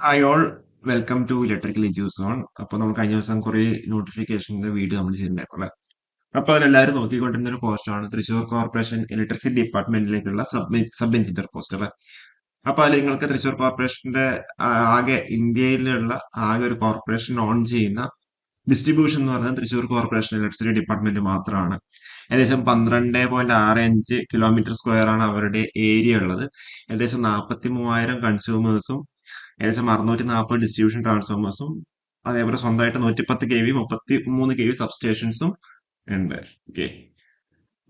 Hi all, welcome to electrical edus on. അപ്പോൾ നമ്മൾ കഴിഞ്ഞ ദിവസം കുറെ നോട്ടിഫിക്കേഷന്റെ വീഡിയോ നമ്മൾ ചെയ്തിട്ടുണ്ടായിരുന്നു അല്ലേ? അപ്പോൾ അതിലെല്ലാവരും നോക്കിക്കൊണ്ടിരുന്ന ഒരു പോസ്റ്റാണ് തൃശ്ശൂർ കോർപ്പറേഷൻ ഇലക്ട്രിസിറ്റി ഡിപ്പാർട്ട്മെന്റിലേക്കുള്ള സബ് എഞ്ചിനീയർ പോസ്റ്റ് അല്ലേ? അപ്പോൾ അതിൽ നിങ്ങൾക്ക് തൃശ്ശൂർ കോർപ്പറേഷന്റെ ആകെ ഇന്ത്യയിലുള്ള ആകെ ഒരു കോർപ്പറേഷൻ ഓൺ ചെയ്യുന്ന ഡിസ്ട്രിബ്യൂഷൻ എന്ന് പറയുന്നത് തൃശ്ശൂർ കോർപ്പറേഷൻ ഇലക്ട്രിസിറ്റി ഡിപ്പാർട്ട്മെന്റ് മാത്രമാണ്. ഏകദേശം 12.6 കിലോമീറ്റർ സ്ക്വയർ ആണ് അവരുടെ ഏരിയ ഉള്ളത്. ഏകദേശം 43,000 കൺസ്യൂമേഴ്സും ഏകദേശം 640 ഡിസ്ട്രിബ്യൂഷൻ ട്രാൻസ്ഫോമേഴ്സും അതേപോലെ സ്വന്തമായിട്ട് 110 kV 33 kV സബ്സ്റ്റേഷൻസും ഉണ്ട്. ഓക്കെ,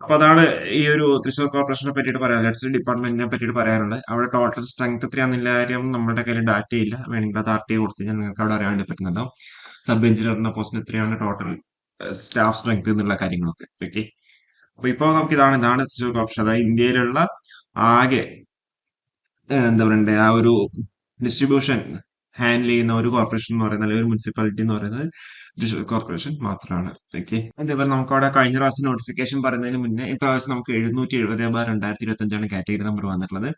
അപ്പൊ അതാണ് ഈ ഒരു തൃശ്ശൂർ കോർപ്പറേഷനെ പറ്റിയിട്ട് പറയാൻ ഇലക്ട്രിസിറ്റി ഡിപ്പാർട്ട്മെന്റിനെ പറ്റിയിട്ട് പറയാനുള്ളത്. അവിടെ ടോട്ടൽ സ്ട്രെങ്ത് എത്രയാണെന്നുള്ള കാര്യം നമ്മുടെ കയ്യിൽ ഡാറ്റ ഇല്ല. വേണമെങ്കിൽ അത് RTA കൊടുത്തു കഴിഞ്ഞാൽ നിങ്ങൾക്ക് അവിടെ അറിയാൻ വേണ്ടി പറ്റുന്നുണ്ടാവും. സബ് എഞ്ചിനീയറിന്റെ പോസ്റ്റിന് എത്രയാണ് ടോട്ടൽ സ്റ്റാഫ് സ്ട്രെങ്ത് എന്നുള്ള കാര്യങ്ങളൊക്കെ. ഓക്കെ, അപ്പൊ ഇപ്പൊ നമുക്ക് ഇതാണ് തൃശ്ശൂർ കോർപ്പറേഷൻ, അതായത് ഇന്ത്യയിലുള്ള ആകെ എന്താ പറയണ്ടേ ആ ഒരു ഡിസ്ട്രിബ്യൂഷൻ ഹാൻഡിൽ ചെയ്യുന്ന ഒരു കോർപ്പറേഷൻ എന്ന് പറയുന്നത്, അല്ലെങ്കിൽ ഒരു മുനിസിപ്പാലിറ്റി എന്ന് പറയുന്നത് തൃശ്ശൂർ കോർപ്പറേഷൻ മാത്രമാണ്. ഓക്കെ, അതേപോലെ നമുക്ക് അവിടെ കഴിഞ്ഞ പ്രാവശ്യം നോട്ടിഫിക്കേഷൻ പറയുന്നതിന് മുന്നേ ഇപ്രാവശ്യം നമുക്ക് 770/2025 കാറ്റഗറി നമ്പർ വന്നിട്ടുള്ളത്.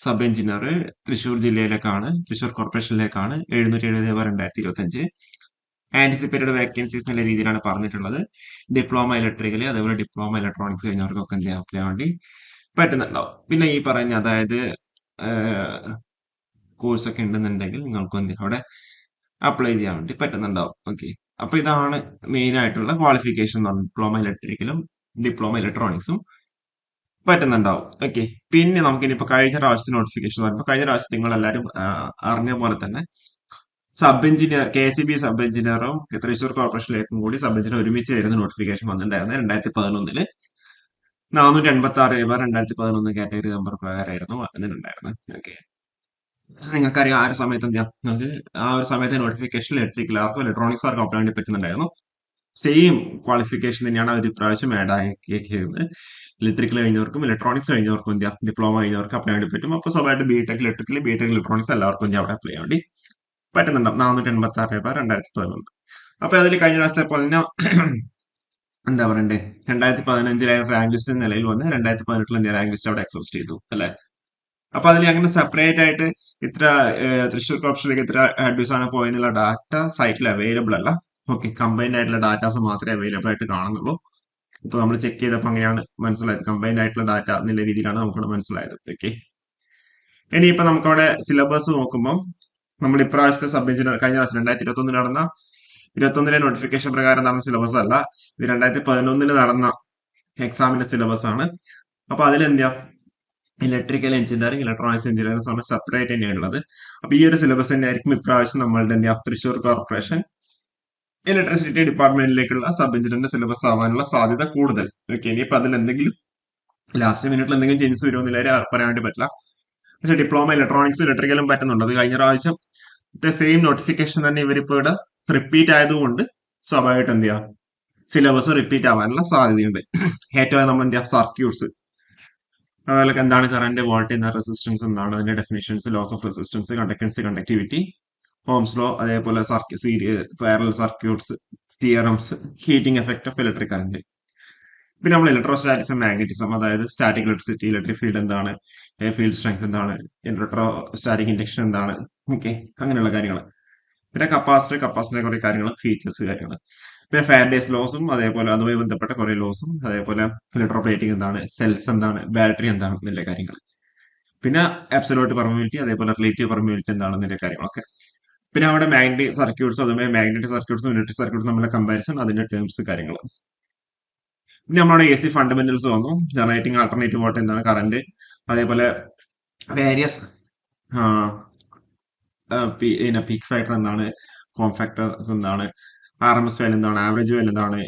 സബ് എഞ്ചിനീയർ തൃശ്ശൂർ ജില്ലയിലേക്കാണ്, തൃശ്ശൂർ കോർപ്പറേഷനിലേക്കാണ് 770/2025. ആന്റിസിപ്പേറ്റഡ് വേക്കൻസീസ് എന്നുള്ള രീതിയിലാണ് പറഞ്ഞിട്ടുള്ളത്. ഡിപ്ലോമ ഇലക്ട്രിക്കൽ അതേപോലെ ഡിപ്ലോമ ഇലക്ട്രോണിക്സ് കഴിഞ്ഞവർക്കൊക്കെ എന്ത് ചെയ്യാൻ apply ചെയ്യാൻ വേണ്ടി പറ്റുന്നുണ്ടാവും. പിന്നെ ഈ പറഞ്ഞ അതായത് കോഴ്സ് ഒക്കെ ഉണ്ടെന്നുണ്ടെങ്കിൽ നിങ്ങൾക്ക് എന്ത് അവിടെ അപ്ലൈ ചെയ്യാൻ വേണ്ടി പറ്റുന്നുണ്ടാവും. ഓക്കെ, അപ്പൊ ഇതാണ് മെയിൻ ആയിട്ടുള്ള ക്വാളിഫിക്കേഷൻ എന്ന് പറഞ്ഞത്. ഡിപ്ലോമ ഇലക്ട്രിക്കലും ഡിപ്ലോമ ഇലക്ട്രോണിക്സും പറ്റുന്നുണ്ടാവും. ഓക്കെ, പിന്നെ നമുക്ക് ഇനിയിപ്പോ കഴിഞ്ഞ പ്രാവശ്യത്തെ നോട്ടിഫിക്കേഷൻ പറയുമ്പോൾ കഴിഞ്ഞ പ്രാവശ്യം നിങ്ങൾ എല്ലാവരും അറിഞ്ഞ പോലെ തന്നെ സബ് എഞ്ചിനീയർ KCB സബ് എഞ്ചിനീയറും തൃശ്ശൂർ കോർപ്പറേഷനിലേക്കും കൂടി സബ് എഞ്ചിനീയർ ഒരുമിച്ച് വരുന്ന നോട്ടിഫിക്കേഷൻ വന്നിട്ടുണ്ടായിരുന്നു 2011. 486/2011 കാറ്റഗറി നമ്പർ പ്രകാരമായിരുന്നു വന്നിട്ടുണ്ടായിരുന്നത്. ഓക്കെ, നിങ്ങൾക്കറിയാം ആ ഒരു സമയത്ത് എന്താ നിങ്ങൾക്ക് ആ ഒരു സമയത്ത് നോട്ടിഫിക്കേഷൻ ഇലക്ട്രിക്കൽ ആർക്കും ഇലക്ട്രോണിക്സ് ആർക്കും അപ്ലൈ വേണ്ടി പറ്റുന്നുണ്ടായിരുന്നു. സെയിം ക്വാളിഫിക്കേഷൻ തന്നെയാണ് അവർ ഇപ്രാവശ്യം ആഡ് ആക്കിയത്. ഇലക്ട്രിക്കൽ കഴിഞ്ഞവർക്കും ഇലക്ട്രോണിക്സ് കഴിഞ്ഞവർക്കും എന്താ ഡിപ്ലോമ കഴിഞ്ഞവർക്ക് അപ്ലൈ വേണ്ടി പറ്റും. അപ്പോൾ സ്വന്തമായിട്ട് ബിടെക് ഇലക്ട്രോണിക്സ് എല്ലാവർക്കും എന്താ അവിടെ അപ്ലൈ ചെയ്യാൻ വേണ്ടി പറ്റുന്നുണ്ടാവും. 486/2011. അപ്പൊ അതിൽ കഴിഞ്ഞ പ്രാവശ്യത്തെ പോലെ തന്നെ എന്താ പറയണ്ടേ 2015 റാങ്ക് ലിസ്റ്റ് നിലയിൽ വന്ന് 2018 റാങ്ക് ലിസ്റ്റ് അവിടെ എക്സോസ്റ്റ് ചെയ്തു അല്ലെ? അപ്പൊ അതിൽ അങ്ങനെ സെപ്പറേറ്റ് ആയിട്ട് ഇത്ര തൃശ്ശൂർ കോർപ്പറേഷനിലേക്ക് ഇത്ര അഡ്വൈസ് ആണ് പോയെന്നുള്ള ഡാറ്റ സൈറ്റിൽ അവൈലബിൾ അല്ല. ഓക്കെ, കമ്പൈൻഡ് ആയിട്ടുള്ള ഡാറ്റാസ് മാത്രമേ അവൈലബിൾ ആയിട്ട് കാണുന്നുള്ളൂ. ഇപ്പൊ നമ്മൾ ചെക്ക് ചെയ്തപ്പോൾ അങ്ങനെയാണ് മനസ്സിലായത്. കമ്പൈൻഡ് ആയിട്ടുള്ള ഡാറ്റ എന്നുള്ള രീതിയിലാണ് നമുക്കിവിടെ മനസ്സിലായത്. ഓക്കെ, ഇനിയിപ്പോ നമുക്കവിടെ സിലബസ് നോക്കുമ്പോൾ നമ്മൾ ഇപ്രാവശ്യത്തെ സബ് എഞ്ചിനീയർ കഴിഞ്ഞ പ്രാവശ്യം 2021 നടന്ന 21 നോട്ടിഫിക്കേഷൻ പ്രകാരം നടന്ന സിലബസ് അല്ല, ഇത് 2011 നടന്ന എക്സാമിന്റെ സിലബസ് ആണ്. അപ്പൊ അതിലെന്താ ഇലക്ട്രിക്കൽ എഞ്ചിനീയറിംഗ് ഇലക്ട്രോണിക്സ് എഞ്ചിനീയറിംഗ് പറഞ്ഞ സെപ്പറേറ്റ് തന്നെയാണുള്ളത്. അപ്പൊ ഈ ഒരു സിലബസ് തന്നെ ആയിരിക്കും ഇപ്രാവശ്യം നമ്മളുടെ എന്താ തൃശ്ശൂർ കോർപ്പറേഷൻ ഇലക്ട്രിസിറ്റി ഡിപ്പാർട്ട്മെന്റിലേക്കുള്ള സബ് എഞ്ചിനീയറിന്റെ സിലബസ് ആവാനുള്ള സാധ്യത കൂടുതൽ. ഓക്കെ, ഇനിയിപ്പോ അതിൽ എന്തെങ്കിലും ലാസ്റ്റ് മിനിറ്റിൽ എന്തെങ്കിലും ചേഞ്ചസ് വരുമെന്നില്ല പറയാൻ വേണ്ടി പറ്റില്ല. പക്ഷെ ഡിപ്ലോമ ഇലക്ട്രോണിക്സ് ഇലക്ട്രിക്കലും പറ്റുന്നുണ്ട്. അത് കഴിഞ്ഞ പ്രാവശ്യം സെയിം നോട്ടിഫിക്കേഷൻ തന്നെ ഇവരിപ്പോ ഇവിടെ റിപ്പീറ്റ് ആയതുകൊണ്ട് സ്വാഭാവികമായിട്ട് എന്ത് ചെയ്യാം സിലബസ് റിപ്പീറ്റ് ആവാനുള്ള സാധ്യതയുണ്ട്. ഏറ്റവും നമ്മൾ എന്ത് ചെയ്യാം സർക്യൂട്ട്സ്, അതുപോലെ എന്താണ് കറന്റ്, വോൾട്ടേജ്, റെസിസ്റ്റൻസ് എന്താണ് അതിന്റെ definitions, loss of resistance, conductance, conductivity, ohms law, അതേപോലെ parallel circuits, theorems, heating effect of electric current. പിന്നെ നമ്മൾ ഇലക്ട്രോസ്റ്റാറ്റിക്സും മാഗ്നറ്റിസം, അതായത് സ്റ്റാറ്റിക് ഇലക്ട്രിസിറ്റി, ഇലക്ട്രിക് ഫീൽഡ് എന്താണ്, ഫീൽഡ് സ്ട്രെങ്ത് എന്താണ്, ഇലക്ട്രോസ്റ്റാറ്റിക് ഇൻഡക്ഷൻ എന്താണ്, ഓക്കെ, അങ്ങനെയുള്ള കാര്യങ്ങൾ. പിന്നെ കപ്പാസിറ്റർ കുറെ കാര്യങ്ങൾ, ഫീച്ചേഴ്സ് കാര്യങ്ങൾ. പിന്നെ ഫാരഡേസ് ലോസും അതേപോലെ അതുമായി ബന്ധപ്പെട്ട കുറെ ലോസും, അതേപോലെ ഇലക്ട്രോപ്ലേറ്റിംഗ് എന്താണ്, സെൽസ് എന്താണ്, ബാറ്ററി എന്താണ് എന്നുള്ള കാര്യങ്ങൾ. പിന്നെ അബ്സലൂട്ട് പെർമിറ്റിവിറ്റി അതേപോലെ റിലേറ്റീവ് പെർമിറ്റിവിറ്റി എന്താണെന്നുള്ള കാര്യങ്ങളൊക്കെ. പിന്നെ അവിടെ മാഗ്നറ്റിക് സർക്യൂട്ട്സ് അതുമായി മാഗ്നറ്റിക് സർക്യൂട്ട്സും ഇലക്ട്രിക് സർക്യൂട്ട്സും തമ്മിലുള്ള കമ്പാരിസൺ, അതിന്റെ ടേംസ് കാര്യങ്ങൾ. പിന്നെ നമ്മുടെ AC ഫണ്ടമെന്റൽസ് വന്നു, ജനറേറ്റിംഗ് ആൾട്ടർനേറ്റീവ് വോൾട്ട് എന്താണ്, കറന്റ്, അതേപോലെ വേരിയസ് പിന്നെ പീക്ക് ഫാക്ടർ എന്താണ്, ഫോം ഫാക്ടേഴ്സ് എന്താണ്, RMS വാല്യൂ എന്താണ്, ആവറേജ് വാല്യൂ എന്താണ്,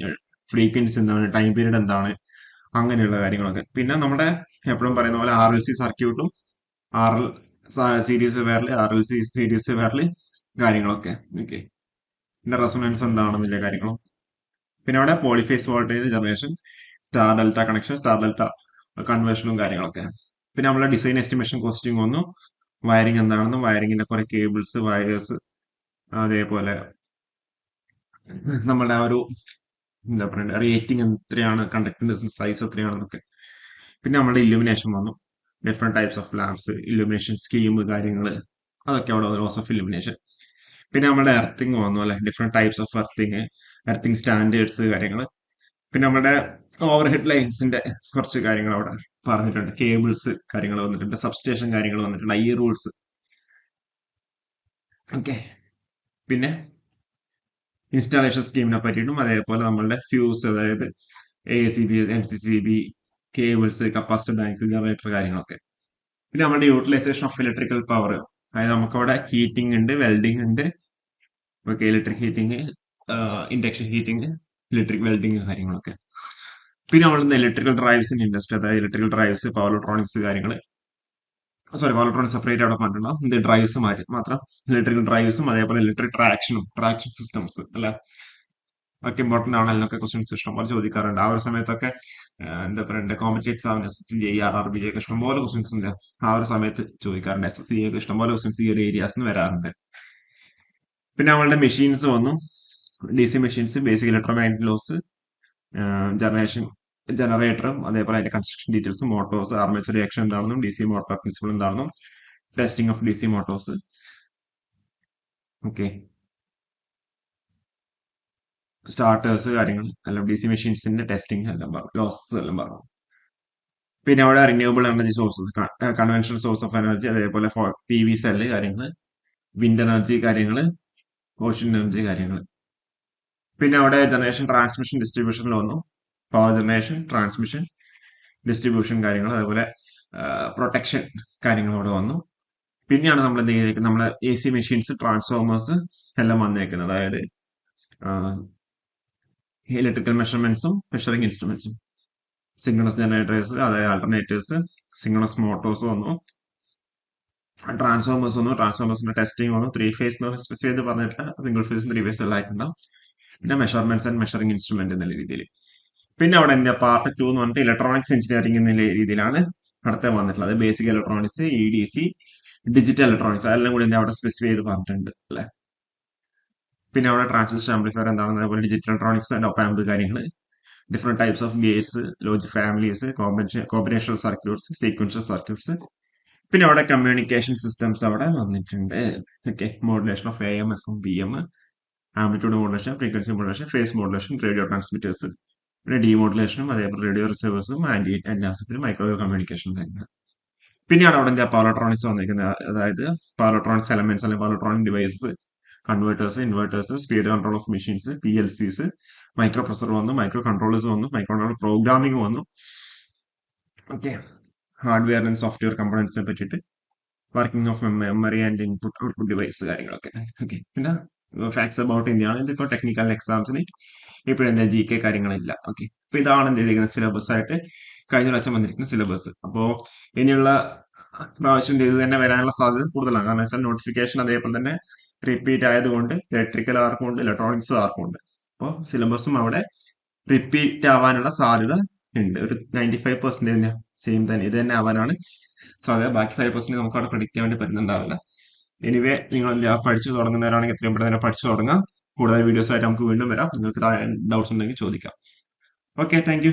ഫ്രീക്വൻസി എന്താണ്, ടൈം പീരീഡ് എന്താണ്, അങ്ങനെയുള്ള കാര്യങ്ങളൊക്കെ. പിന്നെ നമ്മുടെ എപ്പോഴും പറയുന്ന പോലെ RLC സർക്യൂട്ടും RL സീരീസ് വേറിൽ RLC സീരീസ് വേറിൽ കാര്യങ്ങളൊക്കെ. ഓക്കെ, പിന്നെ റെസൊണൻസ് എന്താണെന്നുള്ള കാര്യങ്ങളും. പിന്നെ അവിടെ polyphase voltage generation, star delta connection, star delta കൺവേർഷനും കാര്യങ്ങളൊക്കെ. പിന്നെ നമ്മളെ ഡിസൈൻ എസ്റ്റിമേഷൻ കോസ്റ്റിംഗ് വന്നു, വയറിംഗ് എന്താണെന്നും വയറിംഗിന്റെ കുറെ കേബിൾസ് വയേഴ്സ്, അതേപോലെ നമ്മുടെ ആ ഒരു എന്താ പറയുക റേറ്റിംഗ് എത്രയാണ്, കണ്ടക്ടൻസ് സൈസ് എത്രയാണെന്നൊക്കെ. പിന്നെ നമ്മുടെ ഇല്ലുമിനേഷൻ വന്നു, different types of lamps, illumination scheme കാര്യങ്ങൾ, അതൊക്കെ അവിടെ ലോസ് ഓഫ് ഇലുമിനേഷൻ. പിന്നെ നമ്മുടെ എർത്തിങ് വന്നു അല്ലെ, different types of earthing, earthing standards കാര്യങ്ങൾ. പിന്നെ നമ്മുടെ ഓവർ ഹെഡ് ലൈൻസിന്റെ കുറച്ച് കാര്യങ്ങൾ അവിടെ പറഞ്ഞിട്ടുണ്ട്, കേബിൾസ് കാര്യങ്ങൾ വന്നിട്ടുണ്ട്, സബ്സ്റ്റേഷൻ കാര്യങ്ങൾ വന്നിട്ടുണ്ട്, ഐ റൂൾസ്. ഓക്കെ. പിന്നെ ഇൻസ്റ്റാളേഷൻ സ്കീമിനെ പറ്റിയിട്ടും അതേപോലെ നമ്മളുടെ ഫ്യൂസ്, അതായത് ACB, MCCB, cables, capacitor banks, generator കാര്യങ്ങളൊക്കെ. പിന്നെ നമ്മുടെ യൂട്ടിലൈസേഷൻ ഓഫ് ഇലക്ട്രിക്കൽ പവർ, അതായത് നമുക്കവിടെ ഹീറ്റിംഗ് ഉണ്ട്, വെൽഡിംഗ് ഉണ്ട്. Okay, electric heating, induction heating, electric welding കാര്യങ്ങളൊക്കെ. പിന്നെ നമ്മളുടെ ഇലക്ട്രിക്കൽ ഡ്രൈവ്സിന്റെ ഇൻഡസ്ട്രി, അതായത് ഇലക്ട്രിക്കൽ ഡ്രൈവ്സ്, പവർ ഇലക്ട്രോണിക്സ് കാര്യങ്ങൾ. സോറി, പവർ ഇലക്ട്രോണിക്സ് സെപ്പറേറ്റ് അവിടെ പറഞ്ഞിട്ടുണ്ടാവും. ഇത് ഡ്രൈവ്സ് മാത്രം, ഇലക്ട്രിക്കൽ ഡ്രൈവ്സും അതേപോലെ ഇലക്ട്രിക് ട്രാക്ഷൻ സിസ്റ്റംസ് അല്ലെ, ഒക്കെ ഇമ്പോർട്ടന്റ് ആണ്. അതിനൊക്കെ ക്വസ്റ്റ്യൻസ് ഇഷ്ടംപോലെ ചോദിക്കാറുണ്ട്. ആ ഒരു സമയത്തൊക്കെ എന്താ പറയുക, കോമ്പറ്റേറ്റീവ് എക്സാമിന് SSC, RRB ഒക്കെ ഇഷ്ടംപോലെ ക്വസ്റ്റ്യൻസ് ഉണ്ട് ആ ഒരു സമയത്ത് ചോദിക്കാറുണ്ട്. SSC ഒക്കെ ഇഷ്ടംപോലെ ക്വസ്റ്റ്യൻസ് ഈ ഒരു ഏരിയാസ് വരാറുണ്ട്. പിന്നെ നമ്മളുടെ മെഷീൻസ് വന്നു, DC machines, basic electromagnetic laws, generation, ജനറേറ്ററും അതേപോലെ അതിന്റെ construction details, motors, armature reaction എന്താണെന്നും DC മോട്ടോർ പ്രിൻസിപ്പിൾ എന്താണെന്നും, testing of DC motors. Okay, starters കാര്യങ്ങൾ എല്ലാം, DC മെഷീൻസിന്റെ ടെസ്റ്റിംഗ് എല്ലാം പറഞ്ഞു, ലോസസ് എല്ലാം പറഞ്ഞു. പിന്നെ അവിടെ renewable energy sources, conventional source of energy, അതേപോലെ PV സെല്ല് കാര്യങ്ങൾ, വിൻഡ് എനർജി കാര്യങ്ങൾ, ഓഷ്യൻ എനർജി കാര്യങ്ങൾ. പിന്നെ അവിടെ ജനറേഷൻ, ട്രാൻസ്മിഷൻ, ഡിസ്ട്രിബ്യൂഷനിൽ വന്നു, പവർ ജനറേഷൻ, ട്രാൻസ്മിഷൻ, ഡിസ്ട്രിബ്യൂഷൻ കാര്യങ്ങൾ, അതേപോലെ പ്രൊട്ടക്ഷൻ കാര്യങ്ങൾ അവിടെ വന്നു. പിന്നെയാണ് നമ്മൾ എന്ത് ചെയ്തേക്കുന്നത്, നമ്മളെ AC മെഷീൻസ്, ട്രാൻസ്ഫോമേഴ്സ് എല്ലാം വന്നേക്കുന്നത്, അതായത് ഇലക്ട്രിക്കൽ മെഷർമെന്റ്സും മെഷറിംഗ് ഇൻസ്ട്രുമെന്റ്സും, സിംഗിൾസ് ജനറേറ്റേഴ്സ്, അതായത് ആൾട്ടർനേറ്റേഴ്സ്, സിംഗിൾസ് മോട്ടോഴ്സ് വന്നു, ട്രാൻസ്ഫോമേഴ്സ് വന്നു, ട്രാൻസ്ഫോമേഴ്സിന്റെ ടെസ്റ്റിംഗ് വന്നു, 3 ഫേസ് എന്ന് സ്പെസിഫൈ ചെയ്ത് പറഞ്ഞിട്ടില്ല, സിംഗിൾ ഫേസും 3 ഫേസും എല്ലാം ആയിട്ടുണ്ടാവും. പിന്നെ മെഷർമെന്റ്സ് ആൻഡ് മെഷറിംഗ് ഇൻസ്ട്രുമെന്റ് എന്നുള്ള രീതിയിൽ. പിന്നെ അവിടെ എന്താ പാർട്ട് 2 എന്ന് പറഞ്ഞിട്ട് ഇലക്ട്രോണിക്സ് എഞ്ചിനീയറിംഗ് എന്നുള്ള രീതിയിലാണ് അടുത്ത വന്നിട്ടുള്ളത്. Basic electronics, EDC, digital electronics, അതെല്ലാം കൂടി എന്താ അവിടെ സ്പെസിഫൈ ചെയ്ത് പറഞ്ഞിട്ടുണ്ട് അല്ലെ. പിന്നെ അവിടെ ട്രാൻസിസ്റ്റർ ആംപ്ലിഫയർ എന്താണെന്ന്, അതേപോലെ ഡിജിറ്റൽ ഇലക്ട്രോണിക്സ് ആൻഡ് ഒപാമ്പ് കാര്യങ്ങൾ, different types of Gates, logic families, combinational circuits, sequential circuits. പിന്നെ അവിടെ കമ്മ്യൂണിക്കേഷൻ സിസ്റ്റംസ് അവിടെ വന്നിട്ടുണ്ട്. Okay, modulation of AM, FM, BM, amplitude modulation, frequency modulation, face modulation, radio transmitters, പിന്നെ ഡിമോഡുലേഷനും അതേപോലെ radio റിസീവേഴ്സും, ആന്റിനാസിപ്പിലും, microwave communication കാര്യങ്ങൾ. പിന്നെയാണ് അവിടെ എന്താ പവർ ഇലക്ട്രോണിക്സ് വന്നിരിക്കുന്നത്, അതായത് പവർ ഇലക്ട്രോണിക്സ് എലമെന്റ്സ് അല്ലെങ്കിൽ power electronic devices, converters, inverters, speed control of machines, PLCs, micro processor വന്നു, മൈക്രോ കൺട്രോളേഴ്സ് വന്നു, മൈക്രോ കൺട്രോളർ പ്രോഗ്രാമിംഗ് വന്നു. ഓക്കെ, ഹാർഡ്വെയർ ആൻഡ് സോഫ്റ്റ്വെയർ കമ്പോണൻസിനെ പറ്റിയിട്ട്, working of memory and input output device കാര്യങ്ങളൊക്കെ. Okay, പിന്നെ facts about India ആണ്. ഇതിപ്പോ technical എക്സാംസിന് ഇപ്പോഴെന്താ GK കാര്യങ്ങളില്ല. Okay, അപ്പൊ ഇതാണ് എന്ത് ചെയ്തിരിക്കുന്നത് സിലബസ് ആയിട്ട് കഴിഞ്ഞ പ്രാവശ്യം വന്നിരിക്കുന്ന സിലബസ്. അപ്പോ ഇനിയുള്ള പ്രാവശ്യം ഇത് തന്നെ വരാനുള്ള സാധ്യത കൂടുതലാണ്. കാരണം വെച്ചാൽ നോട്ടിഫിക്കേഷൻ അതേപോലെ തന്നെ റിപ്പീറ്റ് ആയതുകൊണ്ട് ഇലക്ട്രിക്കൽ ആർക്കും ഉണ്ട്, ഇലക്ട്രോണിക്സ് ആർക്കും ഉണ്ട്. അപ്പോൾ സിലബസും അവിടെ റിപ്പീറ്റ് ആവാനുള്ള സാധ്യത ഉണ്ട്. ഒരു 95% സെയിം തന്നെ ഇത് തന്നെ ആവാനാണ് സാധ്യത. ബാക്കി 5% നമുക്ക് അവിടെ പ്രഡിക്റ്റ് ചെയ്യാൻ വേണ്ടി പറ്റുന്നുണ്ടാവില്ല. എനിവേ, നിങ്ങൾ എന്താ പഠിച്ചു തുടങ്ങുന്നവരാണെങ്കിൽ എത്രയും പെട്ടെന്ന് തന്നെ പഠിച്ചു തുടങ്ങാം. കൂടുതൽ വീഡിയോസ് ആയിട്ട് നമുക്ക് വീണ്ടും വരാം. നിങ്ങൾക്ക് ഡൗട്ട്സ് ഉണ്ടെങ്കിൽ ചോദിക്കാം. Okay, thank you.